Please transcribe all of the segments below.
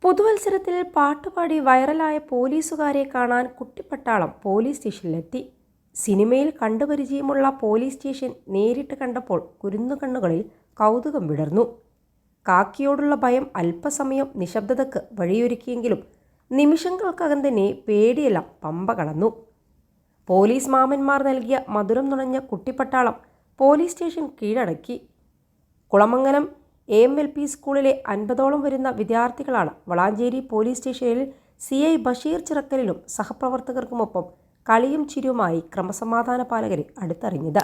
പുതുവത്സരത്തിൽ പാട്ടുപാടി വൈറലായ പോലീസുകാരെ കാണാൻ കുട്ടിപ്പട്ടാളം പോലീസ് സ്റ്റേഷനിലെത്തി. സിനിമയിൽ കണ്ടുപരിചയമുള്ള പോലീസ് സ്റ്റേഷൻ നേരിട്ട് കണ്ടപ്പോൾ കുരുന്നുകണ്ണുകളിൽ കൗതുകം വിടർന്നു. കാക്കിയോടുള്ള ഭയം അല്പസമയം നിശബ്ദതയ്ക്ക് വഴിയൊരുക്കിയെങ്കിലും നിമിഷങ്ങൾക്കകം തന്നെ പേടിയെല്ലാം പമ്പ കടന്നു. പോലീസ് മാമന്മാർ നൽകിയ മധുരം നുണഞ്ഞ കുട്ടിപ്പട്ടാളം പോലീസ് സ്റ്റേഷൻ കീഴടക്കി. കുളമംഗലം AMLP സ്കൂളിലെ 50ഓളം വരുന്ന വിദ്യാർത്ഥികളാണ് വളാഞ്ചേരി പോലീസ് സ്റ്റേഷനിൽ CI ബഷീർ ചിറക്കലിനും സഹപ്രവർത്തകർക്കുമൊപ്പം കളിയും ചിരിയുമായി ക്രമസമാധാന പാലകരെ അടുത്തറിഞ്ഞത്.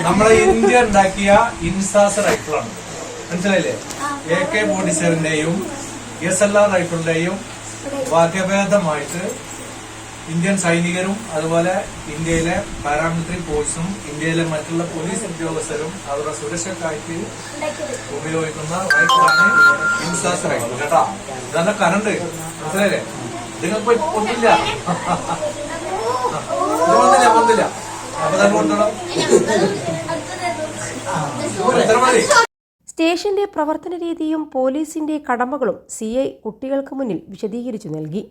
നമ്മളെ ഇന്ത്യ ഉണ്ടാക്കിയ ഇൻസാസ് റൈഫിളാണ്, മനസ്സിലായില്ലേ? AK-47ന്റെയും SLR റൈഫിളിന്റെയും വകഭേദമായിട്ട് ഇന്ത്യൻ സൈനികരും അതുപോലെ ഇന്ത്യയിലെ പാരാമിലിറ്ററി ഫോഴ്സും ഇന്ത്യയിലെ മറ്റുള്ള പോലീസ് ഉദ്യോഗസ്ഥരും അവരുടെ സുരക്ഷയ്ക്കായിട്ട് ഉപയോഗിക്കുന്ന റൈഫിളാണ് ഇൻസാസ് റൈഫിൾ. കേട്ടാ, ഇതന്നെ കറണ്ട്, മനസ്സിലായില്ലേ? നിങ്ങൾക്ക് ഒന്നില്ല, ഒന്നില്ല. അപ്പൊ തന്നെ കൊണ്ടണം. സ്റ്റേഷന്റെ പ്രവർത്തന രീതിയും പോലീസിന്റെ കടമകളും CI കുട്ടികൾക്ക് മുന്നിൽ വിശദീകരിച്ചു നൽകി.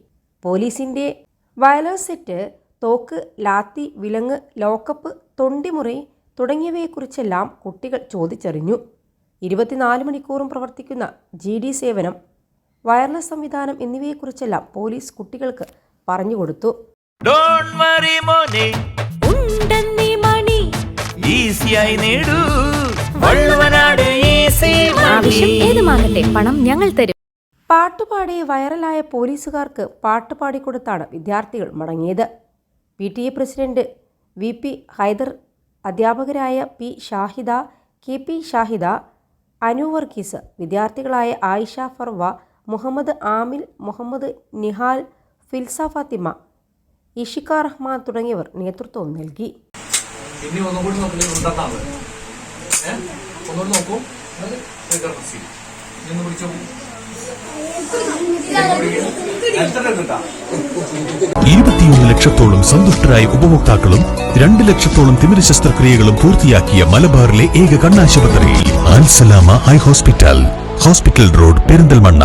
പോലീസിന്റെ വയലേഴ്സ് സെറ്റ്, തോക്ക്, ലാത്തി, വിലങ്ങ്, ലോക്കപ്പ്, തൊണ്ടിമുറി തുടങ്ങിയവയെക്കുറിച്ചെല്ലാം കുട്ടികൾ ചോദിച്ചറിഞ്ഞു. 24 മണിക്കൂറും പ്രവർത്തിക്കുന്ന GD സേവനം, വയർലെസ് സംവിധാനം എന്നിവയെക്കുറിച്ചെല്ലാം പോലീസ് കുട്ടികൾക്ക് പറഞ്ഞുകൊടുത്തു. പണം ഞങ്ങൾ തരും. പാട്ടുപാടി വൈറലായ പോലീസുകാർക്ക് പാട്ടുപാടിക്കൊടുത്താണ് വിദ്യാർത്ഥികൾ മടങ്ങിയത്. PTA പ്രസിഡന്റ് VP ഹൈദർ, അധ്യാപകരായ P ഷാഹിദ, KP ഷാഹിദ, അനു വർഗീസ്, വിദ്യാർത്ഥികളായ ആയിഷ ഫർവ, മുഹമ്മദ് ആമിൽ, മുഹമ്മദ് നിഹാൽ, ഫിൽസ ഫാത്തിമ, ഇഷിക റഹ്മാൻ തുടങ്ങിയവർ നേതൃത്വം നൽകി. ലക്ഷത്തോളം സന്തുഷ്ടരായ ഉപഭോക്താക്കളും 2 ലക്ഷത്തോളം തിമിര ശസ്ത്രക്രിയകളും പൂർത്തിയാക്കിയ മലബാറിലെ ഏക കണ്ണാശുപത്രി Al Salama high hospital, hospital road, Perinthalmanna.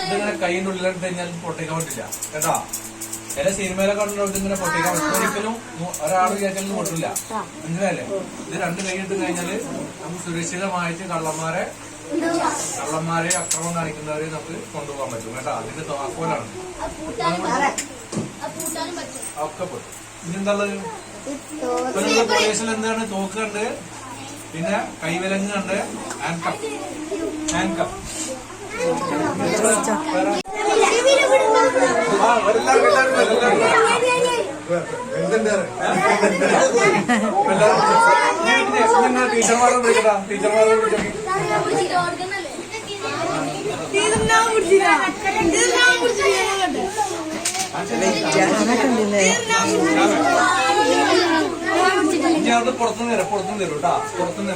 ഇതിങ്ങനെ കൈയിന്റെ ഉള്ളിലെടുത്ത് കഴിഞ്ഞാൽ പൊട്ടിക്കാൻ പറ്റില്ല കേട്ടാ. ചില സിനിമയിലൊക്കെ ഇങ്ങനെ പൊട്ടിക്കാൻ പറ്റും. ഒരിക്കലും ഒരാൾ വിചാരിച്ചാലും പൊട്ടില്ല, മനസ്സിലല്ലേ? ഇത് 2 കൈയിട്ട് കഴിഞ്ഞാല് നമുക്ക് സുരക്ഷിതമായിട്ട് കള്ളന്മാരെ അക്രമം കാണിക്കുന്നവരെ നമുക്ക് കൊണ്ടുപോകാൻ പറ്റും കേട്ടാ. അതിന്റെ താക്കോലാണ് ഒക്കെ പോയി. ഇനിന്താള് പോലീസിൽ എന്താണ്? തോക്കുണ്ട്, പിന്നെ കൈവിലങ്ങ് ഉണ്ട്, ഹാൻഡ് കപ്പ്. ടീച്ചർമാരെ വിളിക്കട്ടാ, ടീച്ചർമാരെ വിളിച്ചോക്കി. ഇനി അവിടെ പുറത്തുനിന്ന് തരും കേട്ടാ, പുറത്തുനിന്ന്